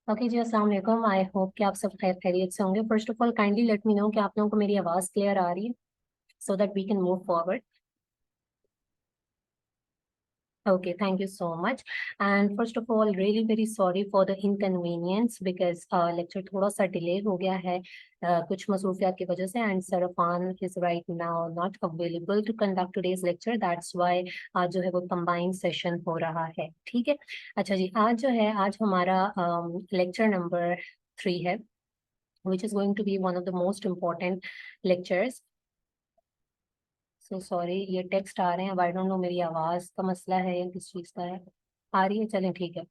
Okay जी, अस्सलाम वालेकुम। I hope कि आप सब खैर खैरियत से होंगे। First of all kindly let me know कि आप लोगों को मेरी आवाज़ क्लियर आ रही है, so that we can move forward. Okay, thank you so much. And first of all, really very sorry for the inconvenience because lecture थोड़ा सा डिले हो गया है कुछ मसरूफियात की वजह से। And sir Afan is right now not available to conduct today's lecture. That's why आज जो है वो combined session हो रहा है। ठीक है। अच्छा जी, आज जो है आज हमारा लेक्चर नंबर 3 है, which is going to be one of the most important lectures. So sorry, ये टेक्स्ट आ रहे हैं। आई डोंट नो मेरी आवाज़ का मसला है या किस चीज़ का है। आ रही है, चलें ठीक है।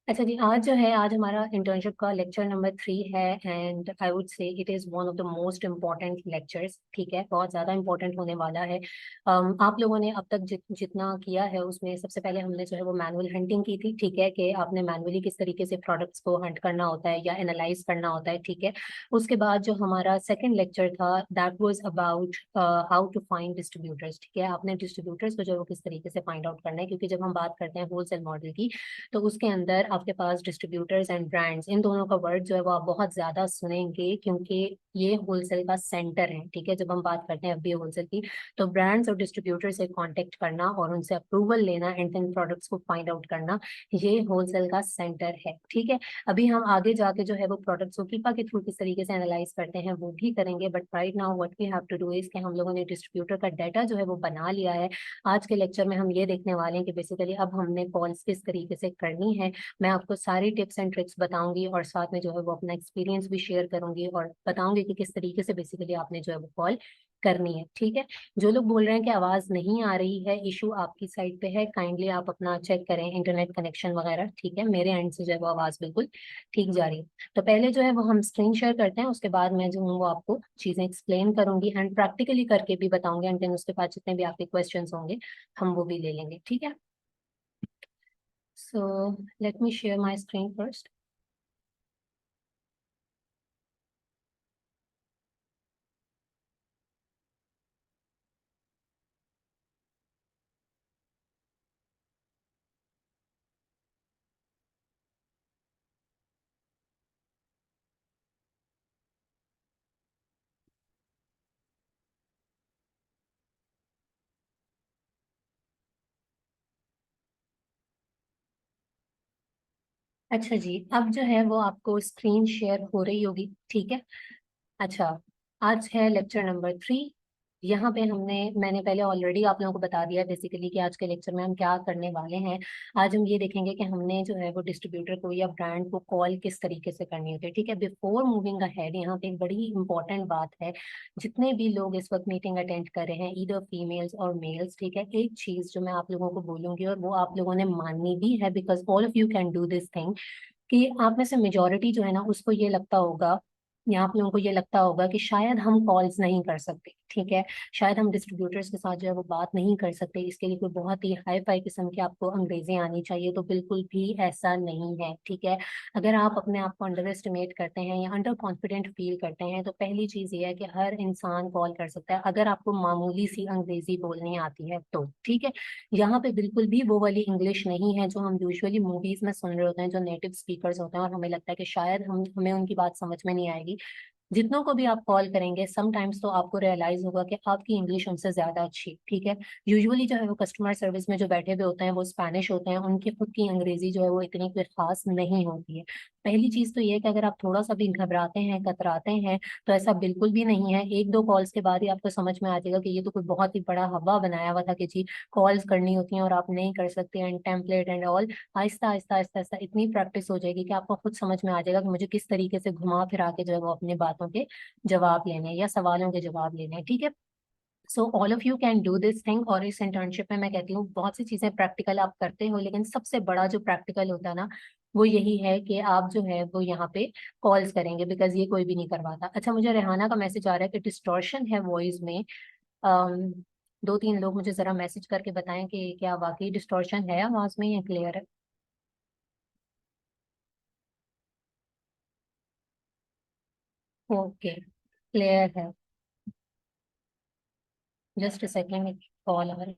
अच्छा जी, आज जो है आज हमारा इंटर्नशिप का लेक्चर नंबर 3 है। And I would say it is one of the most important lectures. ठीक है, बहुत ज़्यादा इम्पॉर्टेंट होने वाला है। आप लोगों ने अब तक जितना किया है उसमें सबसे पहले हमने जो है वो मैनुअल हंटिंग की थी। ठीक है, कि आपने मैनुअली किस तरीके से प्रोडक्ट्स को हंट करना होता है या एनालाइज करना होता है। ठीक है। उसके बाद जो हमारा सेकेंड लेक्चर था that was about how to find distributors. ठीक है, आपने डिस्ट्रीब्यूटर्स को जो है वो किस तरीके से फाइंड आउट करना है, क्योंकि जब हम बात करते हैं होलसेल मॉडल की तो उसके अंदर आपके पास डिस्ट्रीब्यूटर्स एंड ब्रांड्स, इन दोनों का वर्ड जो है वो आप बहुत ज्यादा सुनेंगे, क्योंकि ये होलसेल का सेंटर है। ठीक है, जब हम बात करते हैं एफबीओ होलसेल की, तो ब्रांड्स और डिस्ट्रीब्यूटर से कांटेक्ट करना और उनसे अप्रूवल लेना एंड देन प्रोडक्ट्स को फाइंड आउट करना, ये होलसेल का सेंटर है। ठीक है। अभी हम आगे जाके जो है वो प्रोडक्ट्स को कीपा के थ्रू किस तरीके से एनालाइज करते हैं वो भी करेंगे, but right now what we have to do is कि हम लोगों ने डिस्ट्रीब्यूटर का डाटा जो है वो बना लिया है। आज के लेक्चर में हम ये देखने वाले हैं कि बेसिकली अब हमने कॉल्स किस तरीके से करनी है। मैं आपको सारी टिप्स एंड ट्रिक्स बताऊंगी और साथ में जो है वो अपना एक्सपीरियंस भी शेयर करूंगी और बताऊंगी कि किस तरीके से बेसिकली आपने जो है वो कॉल करनी है। ठीक है। जो लोग बोल रहे हैं कि आवाज नहीं आ रही है, इशू आपकी साइड पे है, काइंडली आप अपना चेक करें इंटरनेट कनेक्शन वगैरह। ठीक है, मेरे एंड से जो है वो आवाज बिल्कुल ठीक जा रही है। तो पहले जो है वो हम स्क्रीन शेयर करते हैं, उसके बाद मैं जो हूँ वो आपको चीजें एक्सप्लेन करूंगी एंड प्रैक्टिकली करके भी बताऊंगी। एंड देन उसके बाद जितने भी आपके क्वेश्चन होंगे हम वो भी ले लेंगे। ठीक है। So let me share my screen first. अच्छा जी, अब जो है वो आपको स्क्रीन शेयर हो रही होगी। ठीक है। अच्छा, आज है लेक्चर नंबर 3। यहाँ पे मैंने पहले ऑलरेडी आप लोगों को बता दिया है बेसिकली कि आज के लेक्चर में हम क्या करने वाले हैं। आज हम ये देखेंगे कि हमने जो है वो डिस्ट्रीब्यूटर को या ब्रांड को कॉल किस तरीके से करनी होती है। ठीक है, बिफोर मूविंग अहेड यहाँ पे एक बड़ी इंपॉर्टेंट बात है। जितने भी लोग इस वक्त मीटिंग अटेंड कर रहे हैं, ईदर फीमेल्स और मेल्स, ठीक है, एक चीज जो मैं आप लोगों को बोलूंगी और वो आप लोगों ने माननी भी है, because all of you can do this thing, कि आप में से मेजोरिटी जो है ना उसको ये लगता होगा या आप लोगों को ये लगता होगा कि शायद हम कॉल्स नहीं कर सकते। ठीक है, शायद हम डिस्ट्रीब्यूटर्स के साथ जो है वो बात नहीं कर सकते, इसके लिए कोई बहुत ही हाई फाई किस्म की आपको अंग्रेजी आनी चाहिए। तो बिल्कुल भी ऐसा नहीं है। ठीक है, अगर आप अपने आप को अंडर एस्टिमेट करते हैं या अंडर कॉन्फिडेंट फील करते हैं तो पहली चीज ये है कि हर इंसान कॉल कर सकता है अगर आपको मामूली सी अंग्रेजी बोलनी आती है तो। ठीक है, यहाँ पे बिल्कुल भी वो वाली इंग्लिश नहीं है जो हम यूजुअली मूवीज में सुन रहे होते हैं, जो नेटिव स्पीकर्स होते हैं और हमें लगता है कि शायद हमें उनकी बात समझ में नहीं आएगी। जितनों को भी आप कॉल करेंगे समटाइम्स तो आपको रियलाइज होगा कि आपकी इंग्लिश उनसे ज्यादा अच्छी। ठीक है, यूजुअली जो है वो कस्टमर सर्विस में जो बैठे हुए होते हैं वो स्पेनिश होते हैं, उनकी खुद की अंग्रेजी जो है वो इतनी कोई खास नहीं होती है। पहली चीज तो ये है कि अगर आप थोड़ा सा भी घबराते हैं कतराते हैं तो ऐसा बिल्कुल भी नहीं है। एक दो कॉल्स के बाद ही आपको समझ में आ जाएगा कि ये तो कोई बहुत ही बड़ा हवा बनाया हुआ था कि जी कॉल्स करनी होती हैं और आप नहीं कर सकते and template and all. Aahista Aahista Aahista Aahista इतनी प्रैक्टिस हो जाएगी कि आपको खुद समझ में आ जाएगा कि मुझे किस तरीके से घुमा फिरा के जो है वो अपनी बातों के जवाब लेने हैं या सवालों के जवाब लेने हैं। ठीक है, so all of you can do this thing. और इस इंटर्नशिप में मैं कहती हूँ बहुत सी चीजें प्रैक्टिकल आप करते हो, लेकिन सबसे बड़ा जो प्रैक्टिकल होता है ना वो यही है कि आप जो है वो यहाँ पे कॉल्स करेंगे, बिकॉज ये कोई भी नहीं करवाता। अच्छा, मुझे रेहाना का मैसेज आ रहा है कि डिस्टॉर्शन है वॉइस में। अम, दो तीन लोग मुझे जरा मैसेज करके बताएं कि क्या वाकई डिस्टॉर्शन है आवाज में या क्लियर है। ओके, क्लियर है। जस्ट अ सेकेंड, कॉल आ रहा है।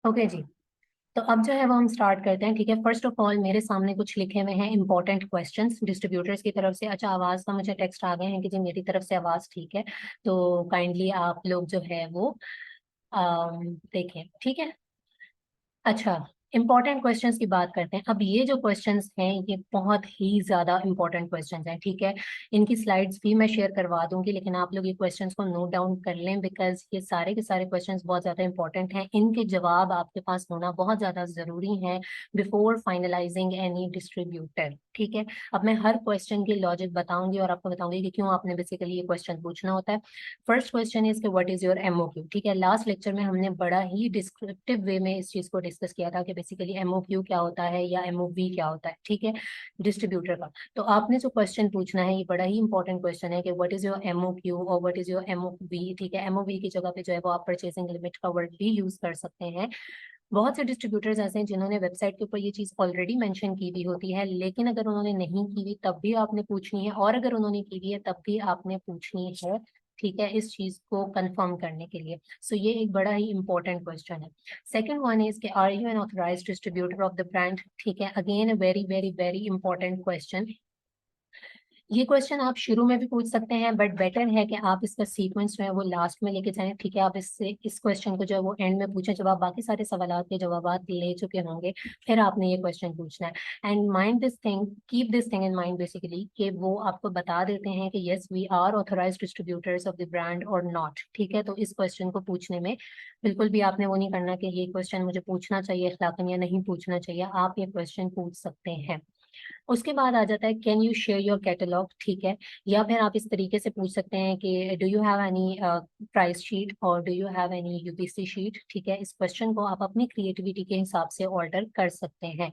ओके जी। तो अब जो है वो हम स्टार्ट करते हैं, ठीक है। फर्स्ट ऑफ ऑल मेरे सामने कुछ लिखे हुए हैं इंपॉर्टेंट क्वेश्चंस डिस्ट्रीब्यूटर्स की तरफ से। अच्छा, आवाज का मुझे टेक्स्ट आ गए हैं कि जी मेरी तरफ से आवाज ठीक है, तो काइंडली आप लोग जो है वो देखें, ठीक है। अच्छा, इंपॉर्टेंट क्वेश्चंस की बात करते हैं। अब ये जो क्वेश्चंस हैं ये बहुत ही ज्यादा इंपॉर्टेंट क्वेश्चंस हैं, ठीक है। इनकी स्लाइड्स भी मैं शेयर करवा दूंगी, लेकिन आप लोग ये क्वेश्चंस को नोट डाउन कर लें, बिकॉज ये सारे के सारे क्वेश्चंस बहुत ज्यादा इंपॉर्टेंट हैं। इनके जवाब आपके पास होना बहुत ज्यादा जरूरी है बिफोर फाइनलाइजिंग एनी डिस्ट्रीब्यूटर, ठीक है। अब मैं हर क्वेश्चन की लॉजिक बताऊंगी और आपको बताऊंगी कि क्यों आपने बेसिकली ये क्वेश्चन पूछना होता है। फर्स्ट क्वेश्चन इज कि व्हाट इज योर एमओक्यू, ठीक है। लास्ट लेक्चर में हमने बड़ा ही डिस्क्रिप्टिव वे में इस चीज को डिस्कस किया था कि बेसिकली एमओक्यू क्या होता है या एमओवी क्या होता है, ठीक है, डिस्ट्रीब्यूटर का। तो आपने जो क्वेश्चन पूछना है ये बड़ा ही इंपॉर्टेंट क्वेश्चन है कि व्हाट इज योर एमओक्यू और व्हाट इज योर एमओवी, ठीक है। एमओवी की जगह पे जो है वो आप परचेसिंग लिमिट का वर्ड भी यूज कर सकते हैं। बहुत से डिस्ट्रीब्यूटर्स ऐसे हैं जिन्होंने वेबसाइट के ऊपर ये चीज ऑलरेडी मेंशन की भी होती है, लेकिन अगर उन्होंने नहीं की हुई तब भी आपने पूछनी है, और अगर उन्होंने की हुई है तब भी आपने पूछनी है, ठीक है, इस चीज को कंफर्म करने के लिए। सो ये एक बड़ा ही इंपॉर्टेंट क्वेश्चन है। सेकंड वन इज के are you an authorized distributor of the brand, ठीक है। Again a very very very important question. ये क्वेश्चन आप शुरू में भी पूछ सकते हैं, बट बेटर है कि आप इसका सीक्वेंस जो है वो लास्ट में लेके जाएं, ठीक है। आप इससे इस क्वेश्चन को जो है वो एंड में पूछें जब आप बाकी सारे सवालात के जवाब ले चुके होंगे, फिर आपने ये क्वेश्चन पूछना है। And mind this thing, keep this thing in mind basically, कि वो आपको बता देते हैं कि yes we are authorized distributors of the brand और नॉट, ठीक है। तो इस क्वेश्चन को पूछने में बिल्कुल भी आपने वो नहीं करना कि ये क्वेश्चन मुझे पूछना चाहिए अखलाकन या नहीं पूछना चाहिए, आप ये क्वेश्चन पूछ सकते हैं। उसके बाद आ जाता है can you share your catalogue, ठीक है। या फिर आप इस तरीके से पूछ सकते हैं कि do you have any price sheet or do you have any UPC sheet, ठीक है। इस क्वेश्चन को आप अपनी क्रिएटिविटी के हिसाब से ऑर्डर कर सकते हैं।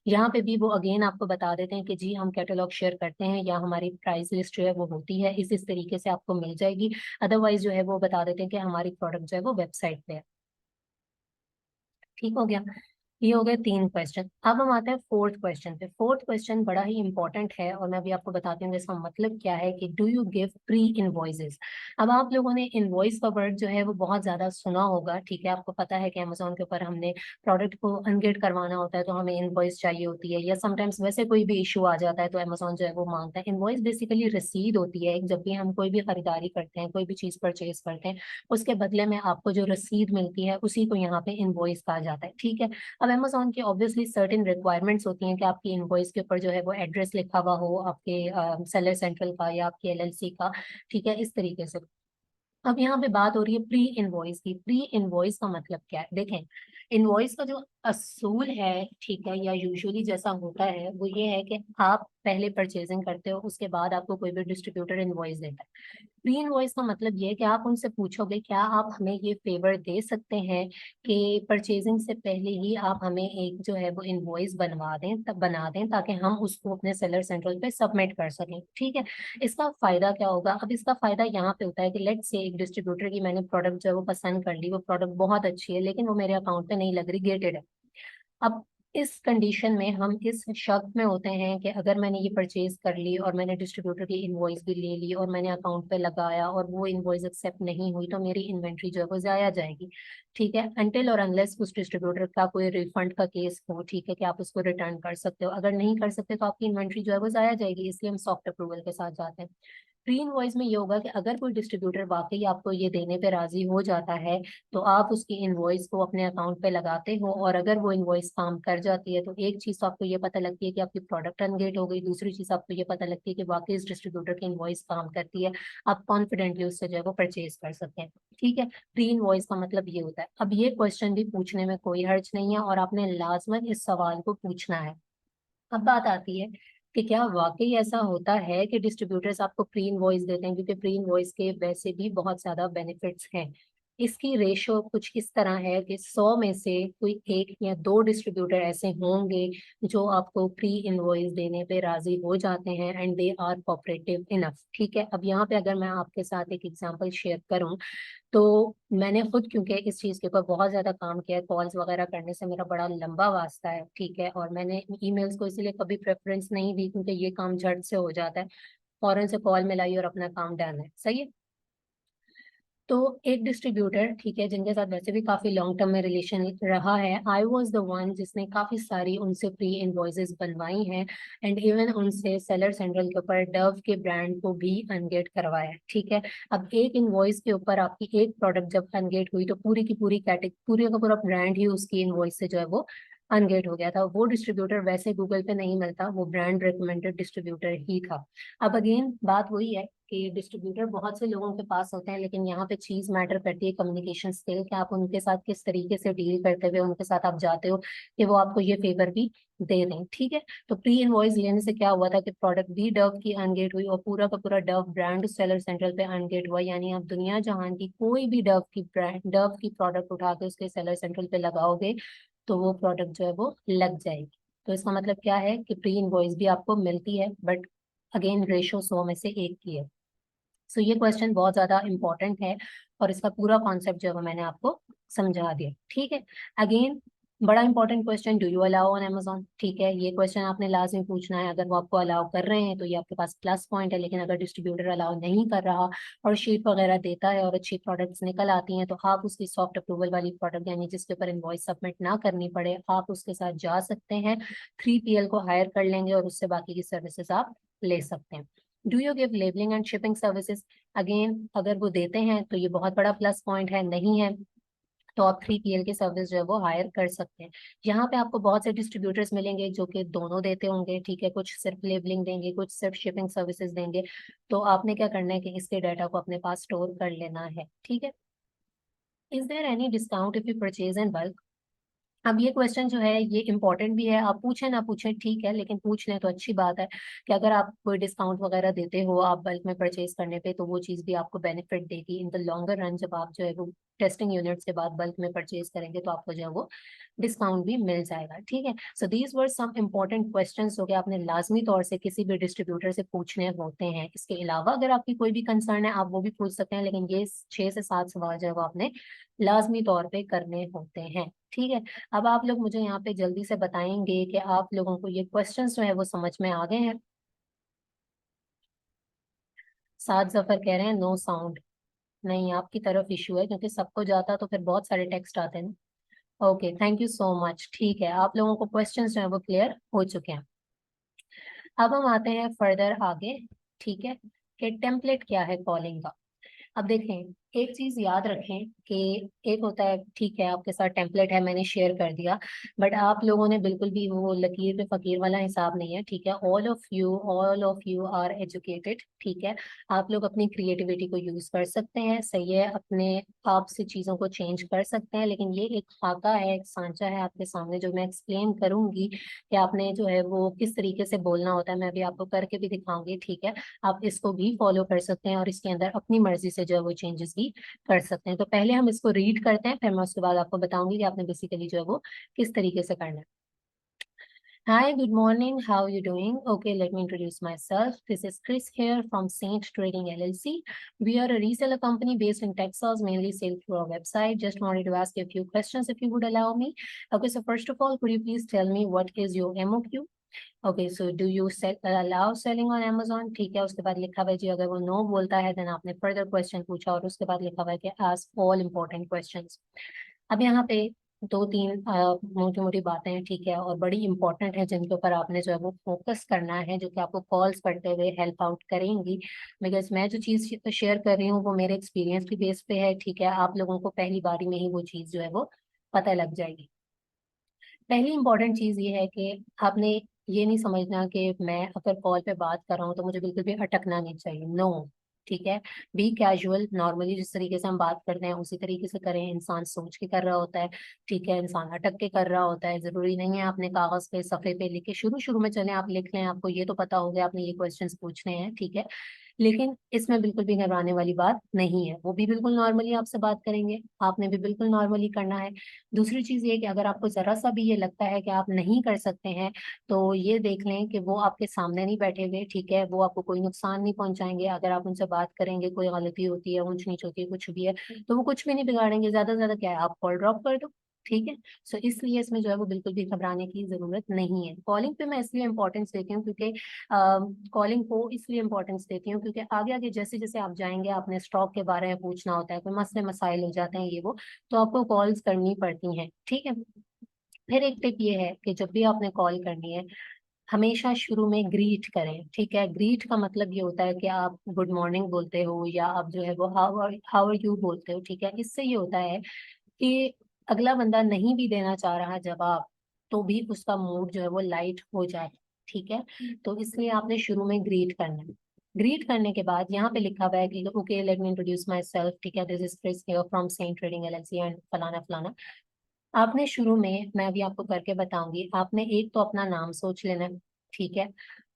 यहाँ पे भी वो अगेन आपको बता देते हैं कि जी हम कैटलॉग शेयर करते हैं या हमारी प्राइस लिस्ट जो है वो होती है, इस तरीके से आपको मिल जाएगी। अदरवाइज जो है वो बता देते हैं कि हमारी प्रोडक्ट जो है वो वेबसाइट पे है। ठीक हो गया। ये हो गए तीन क्वेश्चन। अब हम आते हैं फोर्थ क्वेश्चन पे। फोर्थ क्वेश्चन बड़ा ही इंपॉर्टेंट है और मैं अभी आपको बताती हूँ कि इसका मतलब क्या है कि do you give pre invoices. अब आप लोगों ने इनवॉइस का वर्ड जो है वो बहुत ज्यादा सुना होगा, ठीक है। आपको पता है कि अमेजोन के ऊपर हमने प्रोडक्ट को अनगेट करवाना होता है तो हमें इनवॉइस चाहिए होती है, या समटाइम्स वैसे कोई भी इशू आ जाता है तो अमेजोन जो है वो मांगता है इनवॉइस। बेसिकली रसीद होती है, जब भी हम कोई भी खरीदारी करते हैं, कोई भी चीज परचेज करते हैं, उसके बदले में आपको जो रसीद मिलती है उसी को यहाँ पे इनवॉइस कहा जाता है, ठीक है। अब अमेजोन की ऑब्वियसली सर्टेन रिक्वायरमेंट्स होती हैं कि आपकी इनवॉइस के ऊपर जो है वो एड्रेस लिखा हुआ हो आपके सेलर सेंट्रल का या आपके एलएलसी का, ठीक है, इस तरीके से। अब यहाँ पे बात हो रही है प्री इनवॉइस की। प्री इनवॉइस का मतलब क्या है, देखें। इनवॉइस का जो असूल है, ठीक है, या यूजुअली जैसा होता है वो ये है कि आप पहले परचेजिंग करते हो, उसके बाद आपको कोई भी डिस्ट्रीब्यूटर इनवॉइस देता है। प्री इनवॉइस का मतलब ये है कि आप उनसे पूछोगे क्या आप हमें ये फेवर दे सकते हैं कि परचेजिंग से पहले ही आप हमें एक जो है वो इनवॉइस बनवा दें, तब बना दें, ताकि हम उसको अपने सेलर सेंट्रल पे सबमिट कर सकें, ठीक है। इसका फायदा क्या होगा। अब इसका फायदा यहाँ पे होता है कि लेट्स से एक डिस्ट्रीब्यूटर की मैंने प्रोडक्ट जो है वो पसंद कर ली, वो प्रोडक्ट बहुत अच्छी है लेकिन वो मेरे अकाउंट पे नहीं लग रही, गेटेड है। अब इस कंडीशन में हम इस शक में होते हैं कि अगर मैंने ये परचेज कर ली और मैंने डिस्ट्रीब्यूटर की इनवॉइस भी ले ली और मैंने अकाउंट पे लगाया और वो इनवॉइस एक्सेप्ट नहीं हुई, तो मेरी इन्वेंट्री जो है वो जाया जाएगी, ठीक है। अनटिल और अनलेस उस डिस्ट्रीब्यूटर का कोई रिफंड का केस हो, ठीक है, कि आप उसको रिटर्न कर सकते हो। अगर नहीं कर सकते तो आपकी इन्वेंट्री जो है वो जाया जाएगी, इसलिए हम सॉफ्ट अप्रूवल के साथ जाते हैं। प्री इनवॉइस में ये होगा कि अगर कोई डिस्ट्रीब्यूटर वाकई आपको ये देने पे राजी हो जाता है तो आप उसकी इनवॉइस को अपने अकाउंट पे लगाते हो, और अगर वो इनवॉइस काम कर जाती है तो एक चीज तो आपको ये पता लगती है कि आपकी प्रोडक्ट अनगेट हो गई, दूसरी चीज आपको ये पता लगती है कि वाकई इस डिस्ट्रीब्यूटर की इनवॉइस काम करती है, आप कॉन्फिडेंटली उससे जो है वो परचेज कर सकते हैं, ठीक है। प्री इनवॉइस का मतलब ये होता है। अब ये क्वेश्चन भी पूछने में कोई हर्ज नहीं है और आपने लाजमन इस सवाल को पूछना है। अब बात आती है कि क्या वाकई ऐसा होता है कि डिस्ट्रीब्यूटर्स आपको प्री इनवॉइस देते हैं, क्योंकि प्री इनवॉइस के वैसे भी बहुत ज्यादा बेनिफिट्स हैं। इसकी रेशो कुछ इस तरह है कि 100 में से कोई एक या दो डिस्ट्रीब्यूटर ऐसे होंगे जो आपको प्री इनवॉइस देने पे राजी हो जाते हैं, and they are cooperative enough, ठीक है। अब यहाँ पे अगर मैं आपके साथ एक एग्जांपल शेयर करूं, तो मैंने खुद क्योंकि इस चीज़ के ऊपर बहुत ज़्यादा काम किया है, कॉल्स वगैरह करने से मेरा बड़ा लंबा वास्ता है, ठीक है। और मैंने ईमेल्स को इसलिए कभी प्रेफरेंस नहीं दी क्योंकि ये काम झट से हो जाता है, फौरन से कॉल मिलाई और अपना काम डन है, सही है। तो एक डिस्ट्रीब्यूटर, ठीक है, जिनके साथ वैसे भी काफी लॉन्ग टर्म में रिलेशन रहा है, आई वॉज द वन जिसने काफी सारी उनसे प्री इनवॉइसेस बनवाई हैं, एंड इवन उनसे सेलर सेंट्रल के ऊपर डव के ब्रांड को भी अनगेट करवाया है, ठीक है। अब एक इनवॉइस के ऊपर आपकी एक प्रोडक्ट जब अनगेट हुई तो पूरी की पूरी कैटेगरी, पूरी का पूरा ब्रांड ही उसकी इनवॉइस से जो है वो अनगेट हो गया था। वो डिस्ट्रीब्यूटर वैसे गूगल पे नहीं मिलता, वो ब्रांड रिकमेंडेड डिस्ट्रीब्यूटर ही था। अब अगेन बात वही है कि डिस्ट्रीब्यूटर बहुत से लोगों के पास होते हैं, लेकिन यहाँ पे चीज मैटर करती है कम्युनिकेशन स्किल, कि आप उनके साथ किस तरीके से डील करते हुए उनके साथ आप जाते हो कि वो आपको ये फेवर भी दे दें, ठीक है। तो प्री इनवॉइस लेने से क्या हुआ था कि प्रोडक्ट भी डव की अनगेट हुई और पूरा का पूरा डव ब्रांड सेलर सेंट्रल पे अनगेट हुआ। यानी आप दुनिया जहान की कोई भी डव की ब्रांड, डव की प्रोडक्ट उठा के उसके सेलर सेंट्रल पे लगाओगे तो वो प्रोडक्ट जो है वो लग जाएगी। तो इसका मतलब क्या है कि प्री इनवॉइस भी आपको मिलती है, बट अगेन रेशो 100 में से 1 की है। सो ये क्वेश्चन बहुत ज्यादा इंपॉर्टेंट है और इसका पूरा कॉन्सेप्ट जो है वो मैंने आपको समझा दिया, ठीक है। अगेन बड़ा important question, do you allow on Amazon, ठीक है। ये क्वेश्चन आपने लाजमी पूछना है। अगर वो आपको अलाउ कर रहे हैं तो ये आपके पास प्लस पॉइंट है, लेकिन अगर डिस्ट्रीब्यूटर अलाउ नहीं कर रहा और शीट वगैरह देता है और अच्छी प्रोडक्ट्स निकल आती हैं, तो आप उसकी सॉफ्ट अप्रूवल वाली प्रोडक्ट, यानी जिसके ऊपर इनवॉइस सबमिट ना करनी पड़े, आप उसके साथ जा सकते हैं, 3PL को हायर कर लेंगे और उससे बाकी की सर्विसेज आप ले सकते हैं। Do you give labelling and shipping services, again अगर वो देते हैं तो ये बहुत बड़ा प्लस पॉइंट है, नहीं है तो आप 3PL की सर्विस जो है वो हायर कर सकते हैं। यहाँ पे आपको बहुत से डिस्ट्रीब्यूटर्स मिलेंगे जो कि दोनों देते होंगे, ठीक है। कुछ सिर्फ लेबलिंग देंगे, कुछ सिर्फ शिपिंग सर्विसेज देंगे। तो आपने क्या करना है कि इसके डाटा को अपने पास स्टोर कर लेना है, ठीक है। Is there any discount if you purchase in bulk, अब ये क्वेश्चन जो है ये इंपॉर्टेंट भी है। आप पूछे ना पूछे ठीक है, लेकिन पूछ लें तो अच्छी बात है कि अगर आप कोई डिस्काउंट वगैरह देते हो आप बल्क में परचेज करने पे, तो वो चीज़ भी आपको बेनिफिट देगी इन द लॉन्गर रन। जब आप जो है वो टेस्टिंग यूनिट्स के बाद बल्क में परचेज करेंगे तो आपको जो है वो डिस्काउंट भी मिल जाएगा, ठीक है। So these were some important questions हो गए, आपने लाजमी तौर से किसी भी डिस्ट्रीब्यूटर से पूछने होते हैं। इसके अलावा अगर आपकी कोई भी कंसर्न है आप वो भी पूछ सकते हैं, लेकिन ये 6 से 7 सवाल जो है वो आपने लाजमी तौर पे करने होते हैं, ठीक है। अब आप लोग मुझे यहाँ पे जल्दी से बताएंगे कि आप लोगों को ये क्वेश्चंस जो है वो समझ में आ गए हैं। सात जफर कह रहे हैं नो साउंड, नहीं आपकी तरफ इशू है, क्योंकि सबको जाता तो फिर बहुत सारे टेक्स्ट आते हैं ना। Okay, thank you so much, ठीक है। आप लोगों को क्वेश्चंस जो है वो क्लियर हो चुके हैं। अब हम आते हैं फर्दर आगे, ठीक है, कि टेम्पलेट क्या है कॉलिंग का। अब देखें, एक चीज याद रखें कि एक होता है, ठीक है, आपके साथ टेम्पलेट है, मैंने शेयर कर दिया, बट आप लोगों ने बिल्कुल भी वो लकीर पे फकीर वाला हिसाब नहीं है, ठीक है। All of you are educated, ठीक है। आप लोग अपनी क्रिएटिविटी को यूज कर सकते हैं, सही है, अपने आप से चीजों को चेंज कर सकते हैं, लेकिन ये एक खाका है, एक सांचा है आपके सामने जो मैं एक्सप्लेन करूंगी कि आपने जो है वो किस तरीके से बोलना होता है। मैं अभी आपको करके भी दिखाऊंगी, ठीक है। आप इसको भी फॉलो कर सकते हैं और इसके अंदर अपनी मर्जी से जो है वो चेंजेस भी कर सकते हैं। तो पहले हम इसको रीड करते हैं, फिर मैं उसके बाद आपको बताऊंगी कि आपने बेसिकली जो है वो किस तरीके से करना है। Hi, good morning. How are you doing? Okay, let me introduce myself. This is Chris here from Saint Trading LLC. We are a reseller company based in Texas, mainly sell through our website. Just wanted to ask you a few questions if you would allow me. Okay, so first of all, could you please tell me what is your MOQ? Okay, so do you allow selling on Amazon, ठीक है। उसके बाद लिखा हुआ है जी, अगर वो no बोलता है देन आपने फर्दर क्वेश्चन पूछा और उसके बाद लिखा हुआ है कि आस्क ऑल इंपॉर्टेंट क्वेश्चंस। अब यहाँ पे 2-3 मोटी मोटी बातें हैं, ठीक है, और बड़ी इंपॉर्टेंट है जिनके ऊपर आपने जो है वो फोकस करना है, जो कि आपको कॉल्स करते हुए हेल्प आउट करेंगी। बिकॉज मैं जो चीज़ शेयर कर रही हूँ वो मेरे एक्सपीरियंस की बेस पे है, ठीक है। आप लोगों को पहली बारी में ही वो चीज़ जो है वो पता लग जाएगी। पहली इंपॉर्टेंट चीज ये है कि आपने ये नहीं समझना कि मैं अगर कॉल पे बात कर रहा हूँ तो मुझे बिल्कुल भी अटकना नहीं चाहिए, नो, ठीक है। बी कैजुअल, नॉर्मली जिस तरीके से हम बात करते हैं उसी तरीके से करें। इंसान सोच के कर रहा होता है, ठीक है, इंसान अटक के कर रहा होता है। जरूरी नहीं है आपने कागज पे सफे पे लिख के, शुरू शुरू में चले आप लिख लें, आपको ये तो पता हो गया आपने ये क्वेश्चंस पूछने हैं, ठीक है। लेकिन इसमें बिल्कुल भी घबराने वाली बात नहीं है, वो भी बिल्कुल नॉर्मली आपसे बात करेंगे, आपने भी बिल्कुल नॉर्मली करना है। दूसरी चीज ये कि अगर आपको जरा सा भी ये लगता है कि आप नहीं कर सकते हैं, तो ये देख लें कि वो आपके सामने नहीं बैठे हुए, ठीक है, वो आपको कोई नुकसान नहीं पहुंचाएंगे। अगर आप उनसे बात करेंगे, कोई गलती होती है, ऊंच नीच होती है, कुछ भी है, तो वो कुछ भी नहीं बिगाड़ेंगे। ज्यादा से ज्यादा क्या है, आप कॉल ड्रॉप कर दो, ठीक है। सो इसलिए इसमें जो है वो बिल्कुल भी घबराने की जरूरत नहीं है। कॉलिंग पे मैं इसलिए इंपॉर्टेंस देती हूँ क्योंकि कॉलिंग को इसलिए इंपॉर्टेंस देती हूँ क्योंकि आगे आगे जैसे जैसे आप जाएंगे, आपने स्टॉक के बारे में पूछना होता है, कोई मसले मसाइल हो जाते हैं ये वो, तो आपको कॉल्स करनी पड़ती हैं। ठीक है। फिर एक टिप ये है कि जब भी आपने कॉल करनी है, हमेशा शुरू में ग्रीट करें। ठीक है। ग्रीट का मतलब ये होता है कि आप गुड मॉर्निंग बोलते हो या आप जो है वो हाउ आर यू बोलते हो। ठीक है। इससे ये होता है कि अगला बंदा नहीं भी देना चाह रहा जवाब, तो भी उसका मूड जो है वो लाइट हो जाए। ठीक है। तो इसलिए आपने शुरू में ग्रीट करना है। ग्रीट करने के बाद यहाँ पे लिखा हुआ है कि okay let me introduce myself. ठीक है। This is Chris here from Saint trading LLC and फलाना फलाना। आपने शुरू में, मैं अभी आपको करके बताऊंगी, आपने एक तो अपना नाम सोच लेना है। ठीक है।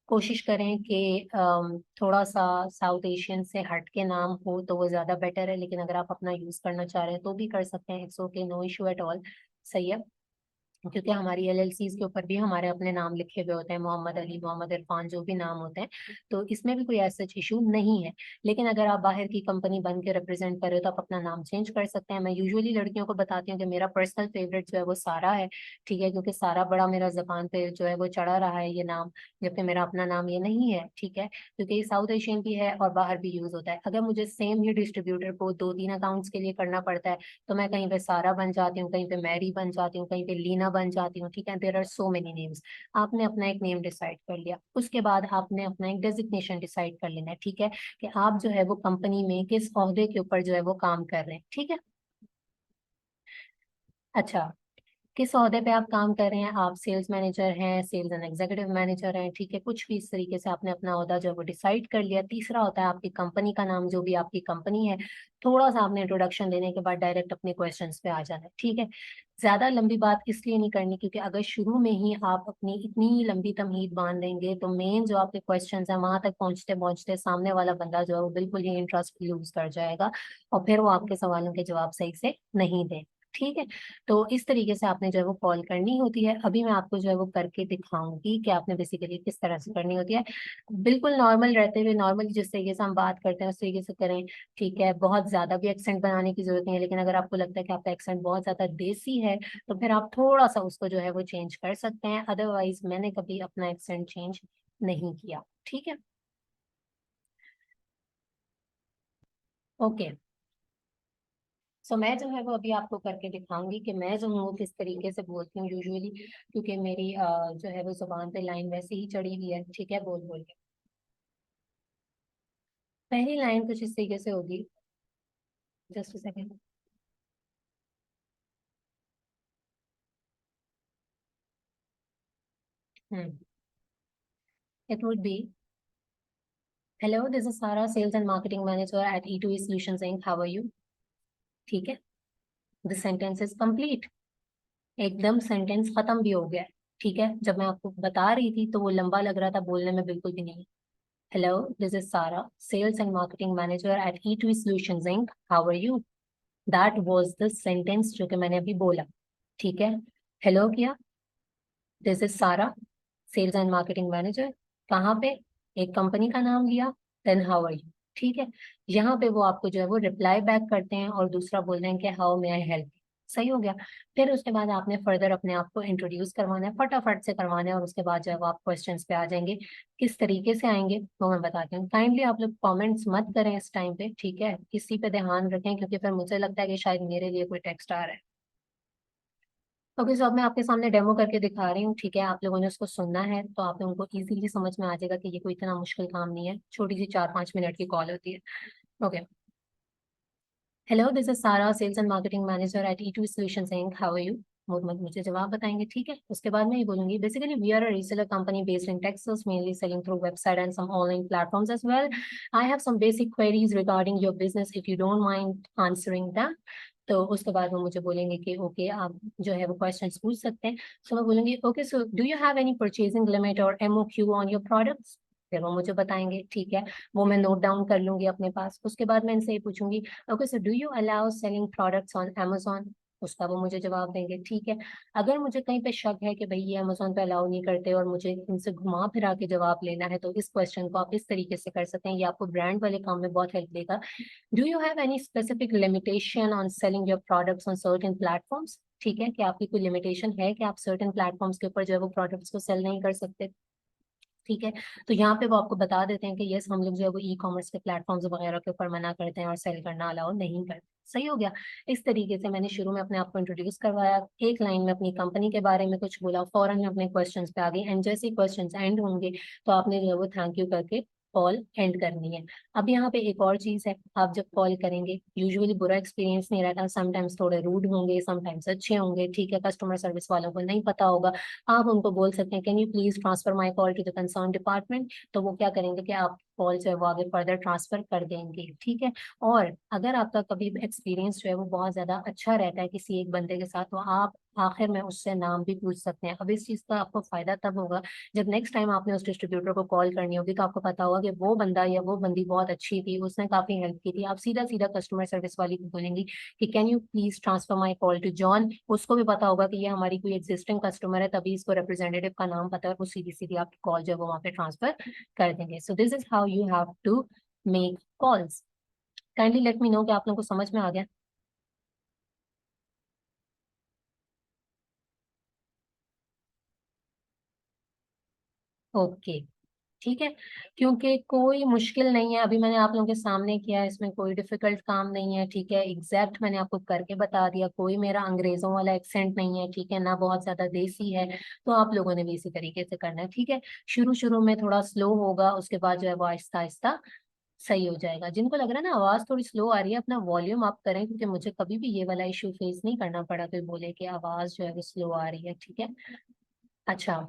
कोशिश करें कि थोड़ा सा साउथ एशियन से हट के नाम हो तो वो ज्यादा बेटर है, लेकिन अगर आप अपना यूज करना चाह रहे हैं तो भी कर सकते हैं। It's okay, no issue at all. सही है। क्योंकि हमारी एलएलसीज के ऊपर भी हमारे अपने नाम लिखे हुए होते हैं, मोहम्मद अली, मोहम्मद इरफान, जो भी नाम होते हैं। तो इसमें भी कोई ऐसा इशू नहीं है। लेकिन अगर आप बाहर की कंपनी बन के रिप्रेजेंट कर रहे हो तो आप अपना नाम चेंज कर सकते हैं। मैं यूजुअली लड़कियों को बताती हूँ कि मेरा पर्सनल फेवरेट जो है वो सारा है। ठीक है। क्योंकि सारा बड़ा मेरा जबान पे जो है वो चढ़ा रहा है ये नाम, जबकि मेरा अपना नाम ये नहीं है। ठीक है। क्योंकि ये साउथ एशियन भी है और बाहर भी यूज होता है। अगर मुझे सेम ही डिस्ट्रीब्यूटर को दो तीन अकाउंट्स के लिए करना पड़ता है, तो मैं कहीं पे सारा बन जाती हूँ, कहीं पे मैरी बन जाती हूँ, कहीं पे लीना बन जाती हूँ। ठीक है। There are so many names. आपने अपना एक नेम डिसाइड कर लिया, उसके बाद आपने अपना एक डेजिग्नेशन डिसाइड कर लेना है। ठीक है। कि आप जो है वो कंपनी में किस ओहदे के ऊपर जो है वो काम कर रहे हैं। ठीक है। अच्छा, किस ओहदे पे आप काम कर रहे हैं? आप सेल्स मैनेजर हैं, सेल्स एंड एग्जीक्यूटिव मैनेजर हैं। ठीक है। कुछ भी इस तरीके से आपने अपना ओहदा जो है वो डिसाइड कर लिया। तीसरा होता है आपकी कंपनी का नाम, जो भी आपकी कंपनी है। थोड़ा सा आपने इंट्रोडक्शन देने के बाद डायरेक्ट अपने क्वेश्चंस पे आ जाना है। ठीक है। ज्यादा लंबी बात इसलिए नहीं करनी क्योंकि अगर शुरू में ही आप अपनी इतनी लंबी तमहीद बांध देंगे तो मेन जो आपके क्वेश्चंस हैं वहां तक पहुंचते पहुंचते सामने वाला बंदा जो है वो बिल्कुल ही इंटरेस्ट लूज कर जाएगा और फिर वो आपके सवालों के जवाब सही से नहीं दे। ठीक है। तो इस तरीके से आपने जो है वो कॉल करनी होती है। अभी मैं आपको जो है वो करके दिखाऊंगी कि आपने बेसिकली किस तरह से करनी होती है। बिल्कुल नॉर्मल रहते हुए, नॉर्मली जिस तरीके से हम बात करते हैं उस तरीके से करें। ठीक है। बहुत ज्यादा भी एक्सेंट बनाने की जरूरत नहीं है, लेकिन अगर आपको लगता है कि आपका एक्सेंट बहुत ज्यादा देसी है तो फिर आप थोड़ा सा उसको जो है वो चेंज कर सकते हैं। अदरवाइज मैंने कभी अपना एक्सेंट चेंज नहीं किया। ठीक है। ओके। सो मैं जो है वो अभी आपको करके दिखाऊंगी कि मैं जो हूँ वो किस तरीके से बोलती हूँ यूजुअली, क्योंकि मेरी जो है वो जुबान पे लाइन वैसे ही चढ़ी हुई है। ठीक है। बोल बोल के पहली लाइन कुछ इस तरीके से होगी। Just second. Hmm. It would be, hello this is Sara, sales and marketing manager at E2E Solutions Inc. How are you? ठीक है। The sentence is complete. एकदम सेंटेंस खत्म भी हो गया है। ठीक है। जब मैं आपको बता रही थी तो वो लंबा लग रहा था, बोलने में बिल्कुल भी नहीं। Hello this is Sara, sales and marketing manager at E2E Solutions Inc. How are you? That was the sentence जो कि मैंने अभी बोला। ठीक है। हेलो किया, this is Sara, sales and marketing manager, कहाँ पे, एक कंपनी का नाम लिया, देन हाउ आर यू। ठीक है। यहाँ पे वो आपको जो है वो रिप्लाई बैक करते हैं और दूसरा बोल रहे हैं कि हाउ मे आई हेल्प। सही हो गया। फिर उसके बाद आपने फर्दर अपने आप को इंट्रोड्यूस करवाना है, फटाफट से करवाना है, और उसके बाद जो है वो आप क्वेश्चंस पे आ जाएंगे। किस तरीके से आएंगे वो मैं बताती हूँ। काइंडली आप लोग कमेंट्स मत करें इस टाइम पे। ठीक है। इसी पे ध्यान रखें क्योंकि फिर मुझे लगता है कि शायद मेरे लिए कोई टेक्स्ट आ रहा है। ओके। सो अब मैं आपके सामने डेमो करके दिखा रही हूँ। ठीक है। आप लोगों ने उसको सुनना है तो आप लोगों को इजीली समझ में आ जाएगा कि ये कोई इतना मुश्किल काम नहीं है। छोटी सी 4-5 मिनट की कॉल होती है। Okay. Hello this is Sara, sales and marketing manager at E2 Solutions Inc. How are you? वो मुझे जवाब बताएंगे। ठीक है। उसके बाद मैं ये बोलूंगी, basically we are a reseller company based in Texas, mainly selling through website and some online platforms as well. I have some basic queries regarding your business if you don't mind answering them. तो उसके बाद वो मुझे बोलेंगे कि okay आप जो है वो क्वेश्चंस पूछ सकते हैं। सो मैं बोलूंगी okay so do you have any purchasing limit और MOQ ऑन योर प्रोडक्ट्स? फिर वो मुझे बताएंगे। ठीक है। वो मैं नोट डाउन कर लूंगी अपने पास। उसके बाद मैं इनसे ये पूछूंगी okay so do you allow selling products on Amazon? उसका वो मुझे जवाब देंगे। ठीक है। अगर मुझे कहीं पे शक है कि भाई ये Amazon पे अलाउ नहीं करते और मुझे इनसे घुमा फिरा के जवाब लेना है, तो इस क्वेश्चन को आप इस तरीके से कर सकते हैं। ये आपको ब्रांड वाले काम में बहुत हेल्प देगा। Do you have any specific limitation on selling your products on certain platforms? ठीक है, कि आपकी कोई लिमिटेशन है कि आप सर्टेन प्लेटफॉर्म्स के ऊपर जो है वो प्रोडक्ट्स को सेल नहीं कर सकते। ठीक है, तो यहाँ पे वो आपको बता देते हैं कि यस हम लोग जो है वो ई कॉमर्स के प्लेटफॉर्म्स वगैरह के ऊपर मना करते हैं और सेल करना अलाउ नहीं करते। सही हो गया। इस तरीके से मैंने शुरू में अपने आप को इंट्रोड्यूस करवाया, एक लाइन में अपनी कंपनी के बारे में कुछ बोला, फौरन में अपने क्वेश्चंस पे आ गई, एंड जैसे ही क्वेश्चंस एंड होंगे तो आपने जो है वो थैंक यू करके कॉल एंड करनी है। अब यहाँ पे एक और चीज है, आप जब कॉल करेंगे यूजुअली बुरा एक्सपीरियंस नहीं रहता, समटाइम्स थोड़े रूड होंगे, समटाइम्स अच्छे होंगे। ठीक है, कस्टमर सर्विस वालों को नहीं पता होगा, आप उनको बोल सकते हैं can you please transfer my call to the concern department. तो वो क्या करेंगे कि आप कॉल जो है वो आगे फर्दर ट्रांसफर कर देंगे। ठीक है, और अगर आपका कभी एक्सपीरियंस जो है वो बहुत ज्यादा अच्छा रहता है किसी एक बंदे के साथ, तो आप आखिर में उससे नाम भी पूछ सकते हैं। अब इस चीज का आपको फायदा तब होगा जब नेक्स्ट टाइम आपने उस डिस्ट्रीब्यूटर को कॉल करनी होगी, तो आपको पता होगा कि वो बंदा या वो बंदी बहुत अच्छी थी, उसने काफी हेल्प की थी। आप सीधा सीधा कस्टमर सर्विस वाली को बोलेंगी कि can you please transfer my call to John. उसको भी पता होगा कि ये हमारी कोई एग्जिस्टिंग कस्टमर है, तभी इसको रिप्रेजेंटेटिव का नाम पता है, और वो सीधी सीधी आपकी कॉल जो है वो वहाँ पे ट्रांसफर कर देंगे। So this is how you have to make calls. Kindly let me know कि आप लोगों को समझ में आ गया। ओके, ठीक है, क्योंकि कोई मुश्किल नहीं है, अभी मैंने आप लोगों के सामने किया है, इसमें कोई डिफिकल्ट काम नहीं है। ठीक है, एग्जैक्ट मैंने आपको करके बता दिया, कोई मेरा अंग्रेजों वाला एक्सेंट नहीं है। ठीक है ना, बहुत ज्यादा देसी है, तो आप लोगों ने भी इसी तरीके से करना है। ठीक है, शुरू शुरू में थोड़ा स्लो होगा, उसके बाद जो है वो आहिस्ता आहिस्ता सही हो जाएगा। जिनको लग रहा है ना आवाज थोड़ी स्लो आ रही है, अपना वॉल्यूम अप करें, क्योंकि मुझे कभी भी ये वाला इशू फेस नहीं करना पड़ा, कोई बोले कि आवाज जो है वो स्लो आ रही है। ठीक है, अच्छा,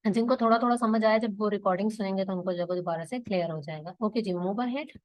जिनको थोड़ा थोड़ा समझ आया, जब वो रिकॉर्डिंग सुनेंगे तो उनको जब दोबारा से क्लियर हो जाएगा। ओके जी, मूव अहेड।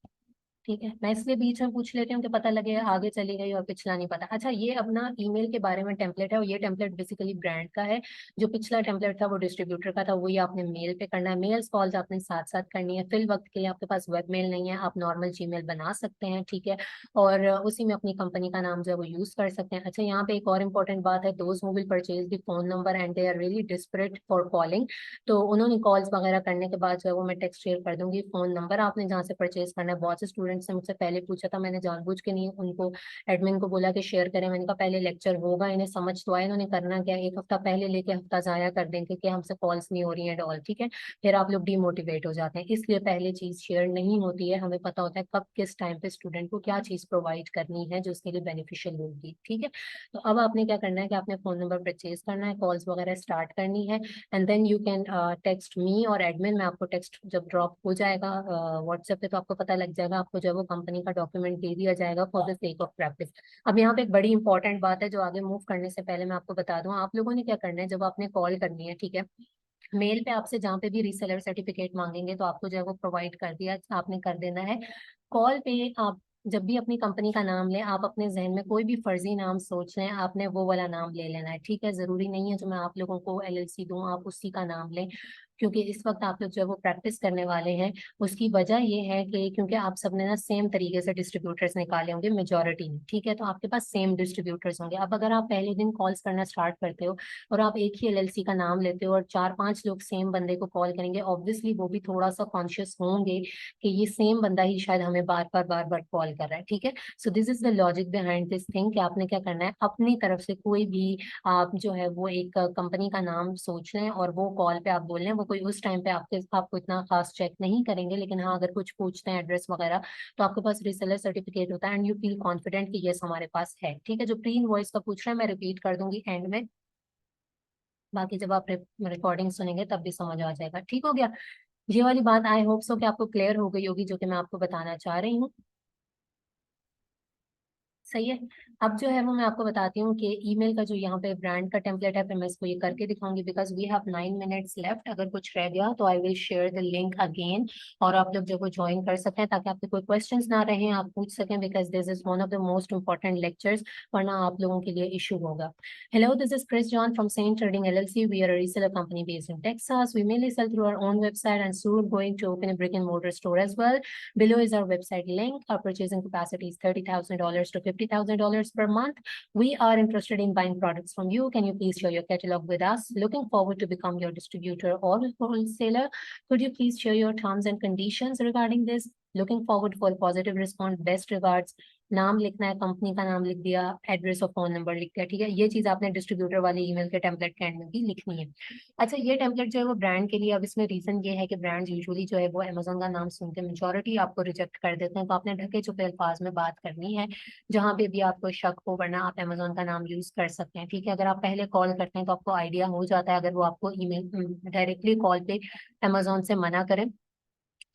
ठीक है, मैं इसलिए बीच में पूछ लेती हूँ कि पता लगे आगे चली गई और पिछला नहीं पता। अच्छा, ये अपना ईमेल के बारे में टेम्पलेट है, और ये टेम्पलेट बेसिकली ब्रांड का है। जो पिछला टेम्पलेट था वो डिस्ट्रीब्यूटर का था, वही आपने मेल पे करना है। मेल्स कॉल्स आपने साथ साथ करनी है। फिल वक्त के लिए आपके पास वेब मेल नहीं है, आप नॉर्मल जीमेल बना सकते हैं। ठीक है, और उसी में अपनी कंपनी का नाम जो है वो यूज कर सकते हैं। अच्छा, यहाँ पे एक और इम्पोर्टेंट बात है, those who will purchase the phone number and they are really desperate for calling, तो उन्होंने कॉल्स वगैरह करने के बाद जो है वो मैं टेक्स्ट शेयर कर दूंगी। फोन नंबर आपने जहाँ से परचेज करना है, बहुत से स्टूडेंट्स ने मुझसे पहले पूछा था, मैंने जानबूझ के नहीं उनको एडमिन को बोला कि शेयर करें। मैंने कहा पहले लेक्चर होगा, इन्हें समझ तो आए। इन्होंने करना क्या, एक हफ्ता पहले लेके हफ्ता जाया कर देंगे कि हमसे कॉल्स नहीं हो रही है ऑल। ठीक है, फिर आप लोग डिमोटिवेट हो जाते हैं, इसलिए पहले चीज शेयर नहीं होती है। हमें पता होता है कब किस टाइम पे स्टूडेंट को क्या चीज प्रोवाइड करनी है जो उसके लिए बेनिफिशियल होगी। ठीक है, तो अब आपने क्या करना है कि आपने फोन नंबर परचेज करना है, कॉल्स वगैरह स्टार्ट करनी है, and then you can text me और एडमिन में। आपको टेक्स्ट जब ड्रॉप हो जाएगा व्हाट्सएप पे, तो आपको पता लग जाएगा, आपको जो है वो कंपनी का डॉक्यूमेंट दे दिया जाएगा for the sake of practice. अब यहाँ पे एक बड़ी इंपॉर्टेंट बात है जो आगे मूव करने से पहले मैं आपको बता दूं, आप लोगों ने क्या करना है जब आपने कॉल करनी है। ठीक है, मेल पे आपसे जहाँ पे भी रीसेलर सर्टिफिकेट मांगेंगे तो आपको जो है वो प्रोवाइड कर दिया, आपने कर देना है। कॉल पे आप जब भी अपनी कंपनी का नाम लें, आप अपने जहन में कोई भी फर्जी नाम सोच लें, आपने वो वाला नाम ले लेना है। ठीक है, जरूरी नहीं है जो मैं आप लोगों को एलएलसी दूं आप उसी का नाम लें, क्योंकि इस वक्त आप लोग जो है वो प्रैक्टिस करने वाले हैं। उसकी वजह ये है कि क्योंकि आप सबने ना सेम तरीके से डिस्ट्रीब्यूटर्स निकाले होंगे मेजोरिटी में। ठीक है, तो आपके पास सेम डिस्ट्रीब्यूटर्स होंगे। अब अगर आप पहले दिन कॉल्स करना स्टार्ट करते हो और आप एक ही एलएलसी का नाम लेते हो और चार पांच लोग सेम बंदे को कॉल करेंगे, ऑब्वियसली वो भी थोड़ा सा कॉन्शियस होंगे कि ये सेम बंदा ही शायद हमें बार बार कॉल कर रहा है। ठीक है, so this is the logic behind this thing कि आपने क्या करना है, अपनी तरफ से कोई भी आप जो है वो एक कंपनी का नाम सोच लें और वो कॉल पे आप बोल लें। वो कोई उस टाइम पे आपको इतना खास चेक नहीं करेंगे, लेकिन हाँ अगर कुछ पूछते हैं एड्रेस वगैरह, तो आपके पास रिसेलर सर्टिफिकेट होता है एंड यू फील कॉन्फिडेंट कि यस हमारे पास है। ठीक है, जो प्री इनवॉइस का पूछ रहे हैं मैं रिपीट कर दूंगी एंड में, बाकी जब आप रिकॉर्डिंग सुनेंगे तब भी समझ आ जाएगा। ठीक हो गया, ये वाली बात आई होप सो कि आपको क्लियर हो गई होगी जो कि मैं आपको बताना चाह रही हूँ। सही है, अब जो है वो मैं आपको बताती हूँ कि ईमेल का जो यहाँ पे ब्रांड का टेम्पलेट है, फिर मैं इसको ये करके दिखाऊंगी because we have 9 minutes left. अगर कुछ रह गया तो I will share the link again, और आप लोग जो वो ज्वाइन कर सकते हैं ताकि आपके कोई क्वेश्चंस ना रहे, आप पूछ सकें, because this is one of the most important lectures, वरना आप लोगों के लिए इशू होगा। Hello, this is Chris John from Saint Trading LLC. We are a reseller company based in Texas. We mainly sell through our own website and soon going to open a brick and mortar store as well. Below is our website link. Our purchasing capacity is $30,000 to $50,000 per month. We are interested in buying products from you. Can you please share your catalog with us? Looking forward to become your distributor or wholesaler. Could you please share your terms and conditions regarding this? Looking forward for a positive response. Best regards, नाम लिखना है, company का नाम लिख दिया, address और phone number लिख दिया, ठीक है। ये चीज आपने डिस्ट्रीब्यूटर वाले ईमेल के टेम्पलेट के एंड में भी लिखनी है। अच्छा, ये टेम्पलेट जो है वो ब्रांड के लिए, अब इसमें रीजन ये है कि ब्रांड यूजुअली जो है वो अमेजोन का नाम सुनते मेजोरिटी आपको रिजेक्ट कर देते हैं, तो आपने ढके छुपे अल्फाज में बात करनी है, जहाँ पे भी आपको शक हो, वरना आप अमेजोन का नाम यूज कर सकते हैं, ठीक है। अगर आप पहले कॉल करते हैं तो आपको आइडिया हो जाता है, अगर वो आपको ईमेल डायरेक्टली कॉल पे अमेजोन से मना करें।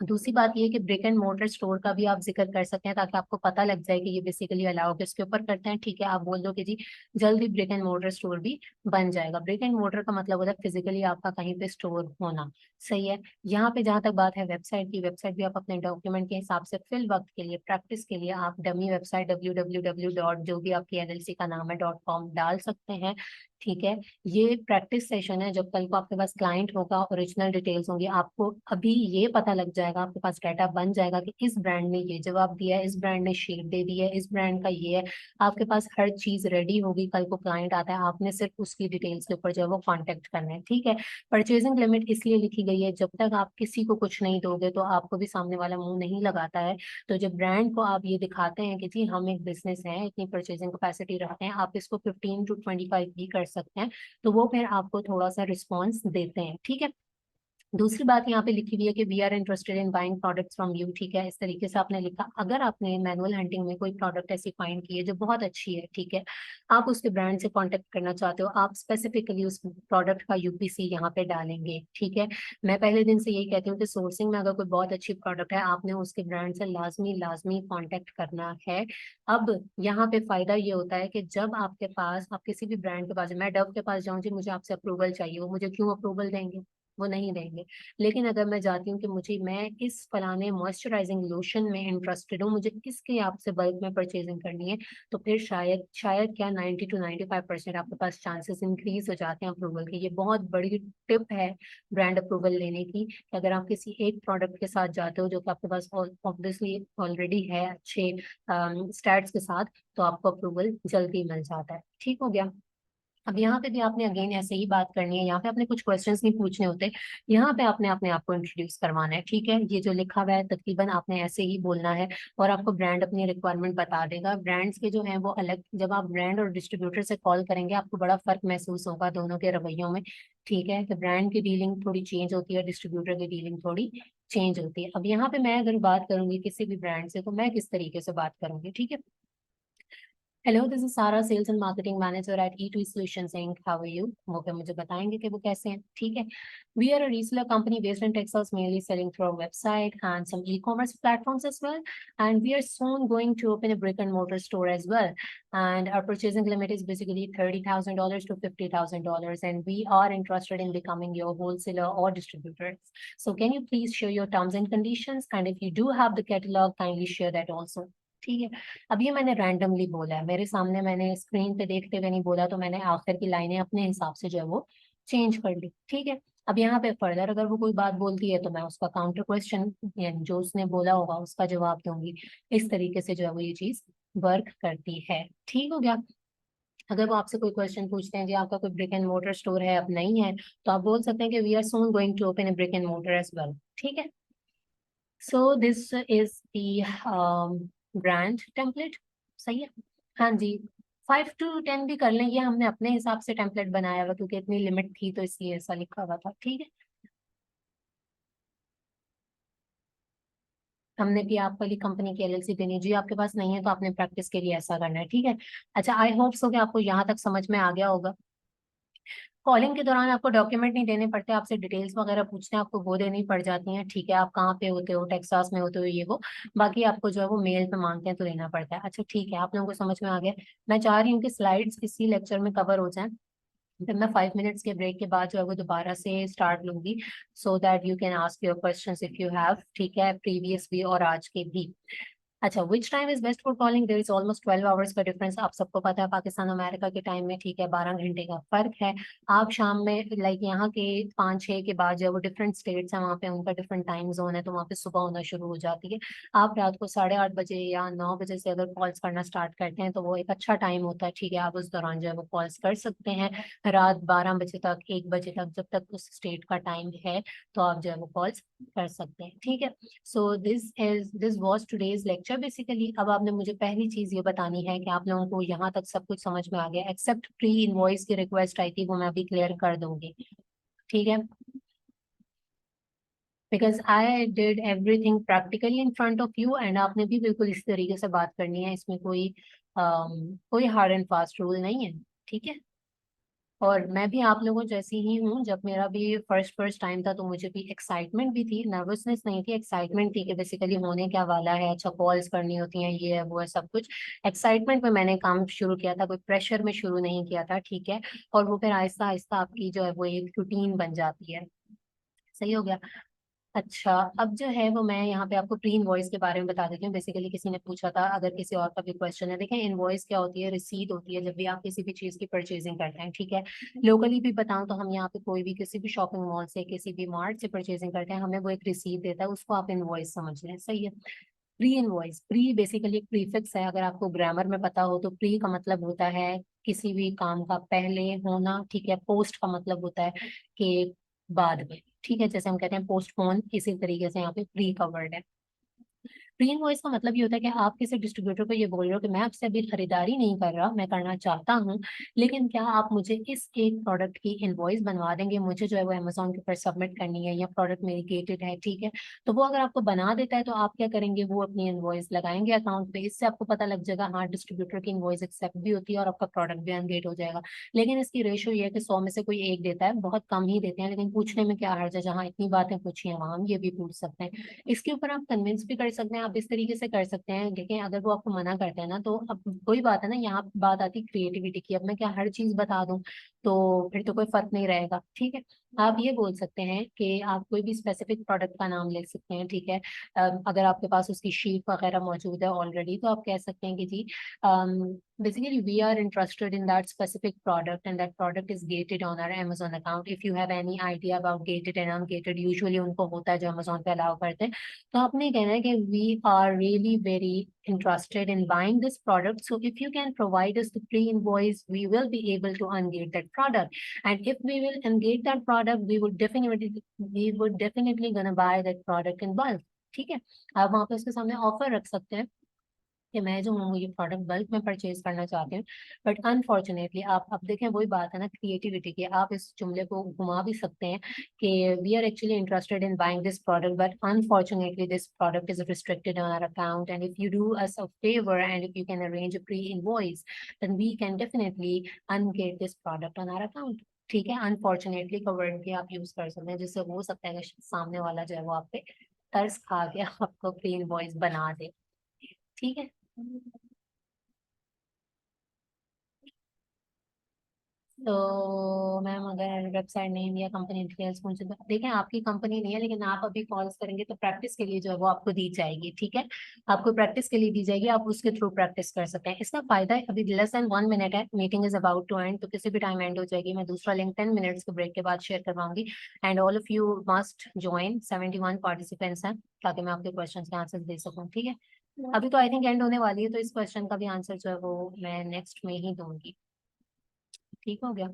दूसरी बात ये है कि ब्रिक एंड मोर्टर स्टोर का भी आप जिक्र कर सकते हैं, ताकि आपको पता लग जाए कि ये बेसिकली अलाउ किसके ऊपर करते हैं, ठीक है। आप बोल दो कि जी जल्दी ब्रिक एंड मोर्टर स्टोर भी बन जाएगा। ब्रिक एंड मोर्टर का मतलब होता है फिजिकली आपका कहीं पे स्टोर होना, सही है। यहाँ पे जहाँ तक बात है वेबसाइट की, वेबसाइट भी आप अपने डॉक्यूमेंट के हिसाब से फिल वक्त के लिए, प्रैक्टिस के लिए आप डमी वेबसाइट www डॉट जो भी आपकी एलएलसी का नाम है .com डाल सकते हैं, ठीक है। ये प्रैक्टिस सेशन है, जब कल को आपके पास क्लाइंट होगा, ओरिजिनल डिटेल्स होंगी, आपको अभी ये पता लग जाएगा, आपके पास डाटा बन जाएगा कि इस ब्रांड ने ये जवाब दिया है, इस ब्रांड ने शीट दे दी है, इस ब्रांड का ये है। आपके पास हर चीज रेडी होगी, कल को क्लाइंट आता है, आपने सिर्फ उसकी डिटेल्स के ऊपर जो है वो कॉन्टेक्ट करना है, ठीक है। परचेजिंग लिमिट इसलिए लिखी गई है, जब तक आप किसी को कुछ नहीं दोगे तो आपको भी सामने वाला मुंह नहीं लगाता है। तो जब ब्रांड को आप ये दिखाते हैं कि जी हम एक बिजनेस है, इतनी परचेजिंग कैपेसिटी रखते हैं, आप इसको 15 to 25 भी कर सकते हैं, तो वो फिर आपको थोड़ा सा रिस्पॉन्स देते हैं, ठीक है। दूसरी बात यहाँ पे लिखी हुई है कि we are interested in buying products from you, ठीक है। इस तरीके से आपने लिखा। अगर आपने मैनुअल हंटिंग में कोई प्रोडक्ट ऐसी फाइंड की है जो बहुत अच्छी है, ठीक है, आप उसके ब्रांड से कांटेक्ट करना चाहते हो, आप स्पेसिफिकली उस प्रोडक्ट का यूपीसी यहाँ पे डालेंगे, ठीक है। मैं पहले दिन से यही कहती हूँ कि सोर्सिंग में अगर कोई बहुत अच्छी प्रोडक्ट है, आपने उसके ब्रांड से लाजमी लाजमी कॉन्टेक्ट करना है। अब यहाँ पे फायदा ये होता है कि जब आपके पास, आप किसी भी ब्रांड के पास, मैं डव के पास जाऊँ जी मुझे आपसे अप्रूवल चाहिए, वो मुझे क्यों अप्रूवल देंगे? वो नहीं देंगे। लेकिन अगर मैं जाती हूँ कि मैं इस फलाने मॉइस्चराइजिंग लोशन में इंटरेस्टेड हूँ, मुझे इसके आपसे बल्क में परचेजिंग करनी है, तो फिर शायद शायद क्या 90 to 95% आपके पास चांसेस इंक्रीज हो जाते हैं अप्रूवल के। ये बहुत बड़ी टिप है ब्रांड अप्रूवल लेने की, कि अगर आप किसी एक प्रोडक्ट के साथ जाते हो जो कि आपके पास ऑब्वियसली ऑलरेडी है अच्छे स्टैट्स के साथ, तो आपको अप्रूवल जल्दी मिल जाता है, ठीक हो गया। अब यहाँ पे भी आपने अगेन ऐसे ही बात करनी है, यहाँ पे अपने कुछ क्वेश्चंस नहीं पूछने होते, यहाँ पे आपने अपने आप को इंट्रोड्यूस करवाना है, ठीक है। ये जो लिखा हुआ है तकरीबन आपने ऐसे ही बोलना है, और आपको ब्रांड अपनी रिक्वायरमेंट बता देगा। ब्रांड्स के जो है वो अलग, जब आप ब्रांड और डिस्ट्रीब्यूटर से कॉल करेंगे आपको बड़ा फर्क महसूस होगा दोनों के रवैयों में, ठीक है। तो ब्रांड की डीलिंग थोड़ी चेंज होती है, डिस्ट्रीब्यूटर की डीलिंग थोड़ी चेंज होती है। अब यहाँ पे मैं अगर बात करूंगी किसी भी ब्रांड से, तो मैं किस तरीके से बात करूंगी, ठीक है। Hello, this is Sara, sales and marketing manager at E2 Solutions Inc. How are you? वो फिर मुझे बताएंगे कि वो कैसे हैं, ठीक है। We are a reseller company based in Texas, mainly selling through our website and some e-commerce platforms as well. And we are soon going to open a brick and mortar store as well. And our purchasing limit is basically $30,000 to $50,000. And we are interested in becoming your wholesaler or distributor. So can you please share your terms and conditions? And if you do have the catalog, kindly share that also. ठीक है। अब ये मैंने randomly बोला है, मेरे सामने, मैंने स्क्रीन पे देखते हुए नहीं बोला, तो मैंने आखिर की लाइनें अपने हिसाब से जो है वो चेंज कर ली, ठीक है। अब यहाँ पे फर्दर अगर वो कोई बात बोलती है तो मैं उसका काउंटर क्वेश्चन, यानी जो उसने बोला होगा उसका जवाब दूंगी। इस तरीके से जो है वो ये चीज वर्क करती है, ठीक हो गया। अगर वो आपसे कोई क्वेश्चन पूछते हैं जी आपका कोई ब्रिक एंड मोटर स्टोर है, अब नहीं है, तो आप बोल सकते हैं कि we are soon going to open a brick and mortar as well, ठीक है। So this is the brand template, सही है। हाँ जी, 5 to 10 भी कर लें, ये हमने अपने हिसाब से टेम्पलेट बनाया हुआ, क्योंकि इतनी लिमिट थी तो इसलिए ऐसा लिखा हुआ था, ठीक है। हमने भी आपको वाली कंपनी की एलएलसी देनी जी, आपके पास नहीं है तो आपने प्रैक्टिस के लिए ऐसा करना है, ठीक है। अच्छा, आई होप सो कि आपको यहाँ तक समझ में आ गया होगा। कॉलिंग के दौरान आपको डॉक्यूमेंट नहीं देने पड़ते, आपसे डिटेल्स वगैरह पूछते हैं, आपको वो देनी पड़ जाती हैं, ठीक है। आप कहाँ पे होते हो, टेक्सास में होते हो, ये वो, बाकी आपको जो है वो मेल पे मांगते हैं तो देना पड़ता है। अच्छा ठीक है, आप लोगों को समझ में आ गया। मैं चाह रही हूँ कि स्लाइड्स इसी लेक्चर में कवर हो जाएं, फिर मैं 5 मिनट्स के ब्रेक के बाद जो है वो दोबारा से स्टार्ट लूंगी, so that you can ask your questions if you have, ठीक है, प्रीवियस भी और आज के भी। अच्छा, which time is best for calling? There is almost 12 hours का डिफरेंस, आप सबको पता है पाकिस्तान अमेरिका के टाइम में, ठीक है, 12 घंटे का फर्क है। आप शाम में लाइक यहाँ के 5-6 के बाद जो वो डिफरेंट स्टेट्स हैं वहाँ पे उनका डिफरेंट टाइम जोन है, तो वहाँ पे सुबह होना शुरू हो जाती है। आप रात को 8:30 बजे या 9 बजे से अगर कॉल्स करना स्टार्ट करते हैं तो वो एक अच्छा टाइम होता है, ठीक है। आप उस दौरान जो है वो कॉल्स कर सकते हैं, रात 12 बजे तक, 1 बजे तक, जब तक उस स्टेट का टाइम है, तो आप जो है वो कॉल्स कर सकते हैं, ठीक है। So this was today's lecture. Structure basically. अब आपने मुझे पहली चीज ये बतानी है कि आप लोगों को यहाँ तक सब कुछ समझ में आ गया, एक्सेप्ट प्री इनवॉइस की रिक्वेस्ट आई थी वो मैं अभी क्लियर कर दूंगी, ठीक है? Because I did everything practically in front of you, and आपने भी बिल्कुल इस तरीके से बात करनी है, इसमें कोई हार्ड एंड फास्ट रूल नहीं है, ठीक है? और मैं भी आप लोगों जैसी ही हूँ, जब मेरा भी फर्स्ट फर्स्ट टाइम था तो मुझे भी एक्साइटमेंट भी थी, नर्वसनेस नहीं थी, एक्साइटमेंट थी कि बेसिकली होने क्या वाला है, अच्छा कॉल्स करनी होती हैं, ये है वो है सब कुछ। एक्साइटमेंट में मैंने काम शुरू किया था, कोई प्रेशर में शुरू नहीं किया था, ठीक है? और वो फिर आहिस्ता आहिस्ता आपकी जो है वो एक रूटीन बन जाती है। सही हो गया। अच्छा, अब जो है वो मैं यहाँ पे आपको प्री इनवॉइस के बारे में बता देती हूँ। बेसिकली किसी ने पूछा था, अगर किसी और का भी क्वेश्चन है, देखें इनवॉइस क्या होती है, रिसीट होती है जब भी आप किसी भी चीज़ की परचेजिंग करते हैं, ठीक है? लोकली भी बताऊँ तो हम यहाँ पे कोई भी किसी भी शॉपिंग मॉल से, किसी भी मार्ट से परचेजिंग करते हैं, हमें वो एक रिसीट देता है, उसको आप इनवॉइस समझ लें, सही है? प्री इनवॉइस, प्री बेसिकली एक प्रीफिक्स है, अगर आपको ग्रामर में पता हो तो प्री का मतलब होता है किसी भी काम का पहले होना, ठीक है? पोस्ट का मतलब होता है कि बाद में, ठीक है? जैसे हम कहते हैं पोस्टपोन, इसी तरीके से यहाँ पे प्री का वर्ड है। प्री इनवॉइस का मतलब ये होता है कि आप किसी डिस्ट्रीब्यूटर को ये बोल रहे हो कि मैं आपसे अभी खरीदारी नहीं कर रहा, मैं करना चाहता हूँ, लेकिन क्या आप मुझे इस एक प्रोडक्ट की इनवॉइस बनवा देंगे, मुझे जो है वो अमेजोन के ऊपर सबमिट करनी है, या प्रोडक्ट मेरी गेटेड है, ठीक है? तो वो अगर आपको बना देता है तो आप क्या करेंगे, वो अपनी इनवॉइस लगाएंगे अकाउंट पे, इससे आपको पता लग जाएगा हाँ डिस्ट्रीब्यूटर की इनवॉइस एक्सेप्ट भी होती है और आपका प्रोडक्ट भी अनगेट हो जाएगा। लेकिन इसकी रेशो ये है कि 100 में से कोई एक देता है, बहुत कम ही देते हैं, लेकिन पूछने में क्या हर्ज है, जहाँ इतनी बातें पूछी हैं वहां हम ये भी पूछ सकते हैं। इसके ऊपर आप कन्विंस भी कर सकते हैं, आप इस तरीके से कर सकते हैं, देखिए अगर वो आपको मना करते हैं ना, तो अब कोई बात है ना, यहाँ बात आती क्रिएटिविटी की, अब मैं क्या हर चीज बता दूं, तो फिर तो कोई फर्क नहीं रहेगा, ठीक है? आप ये बोल सकते हैं कि आप कोई भी स्पेसिफिक प्रोडक्ट का नाम ले सकते हैं, ठीक है? अगर आपके पास उसकी शीट वगैरह मौजूद है ऑलरेडी, तो आप कह सकते हैं कि जी basically we are interested in that specific product, and that product is gated on our Amazon account. If you have any idea about gated and ungated, usually उनको होता है जो Amazon पे अलाउ करते हैं, तो आपने कहना है कि we are really very interested in buying this product, so if you can provide us the pre-invoice, we will be able to ungate that product, and if we will ungate that product, we would definitely gonna buy that product in bulk, ठीक है? आप वहाँ पे उसके सामने offer रख सकते हैं कि मैं जो हूँ ये प्रोडक्ट बल्क में परचेज करना चाहती हूँ, बट अनफॉर्चुनेटली आप, अब देखें वही बात है ना क्रिएटिविटी की, आप इस जुमले को घुमा भी सकते हैं कि we are actually interested in buying this product, but unfortunately this product is restricted on our account, and if you do us a favour and if you can arrange a pre invoice, then we can definitely ungate this product on our account, ठीक है? Unfortunately का word भी आप use कर सकते हैं, जिससे हो सकता है कि सामने वाला जो है वो आप पे तरस खा के आपको प्री इनवॉइस बना दे, ठीक है? तो मैम अगर वेबसाइट नेम या कंपनी डिटेल्स मुझे देखें, आपकी कंपनी नहीं है, लेकिन आप अभी कॉल्स करेंगे तो प्रैक्टिस के लिए जो है वो आपको दी जाएगी, ठीक है? आपको प्रैक्टिस के लिए दी जाएगी, आप उसके थ्रू प्रैक्टिस कर सकते हैं। इसका फायदा है, अभी लेस देन 1 मिनट है, meeting is about to end, तो किसी भी टाइम एंड हो जाएगी, मैं दूसरा लिंक 10 मिनट्स के ब्रेक के बाद शेयर करवाऊंगी, and all of you must join, 71 participants हैं, ताकि मैं आपके क्वेश्चन के आंसर दे सकूँ, ठीक है? अभी तो आई थिंक एंड होने वाली है, तो इस क्वेश्चन का भी आंसर जो है वो मैं नेक्स्ट में ही दूंगी, ठीक हो गया?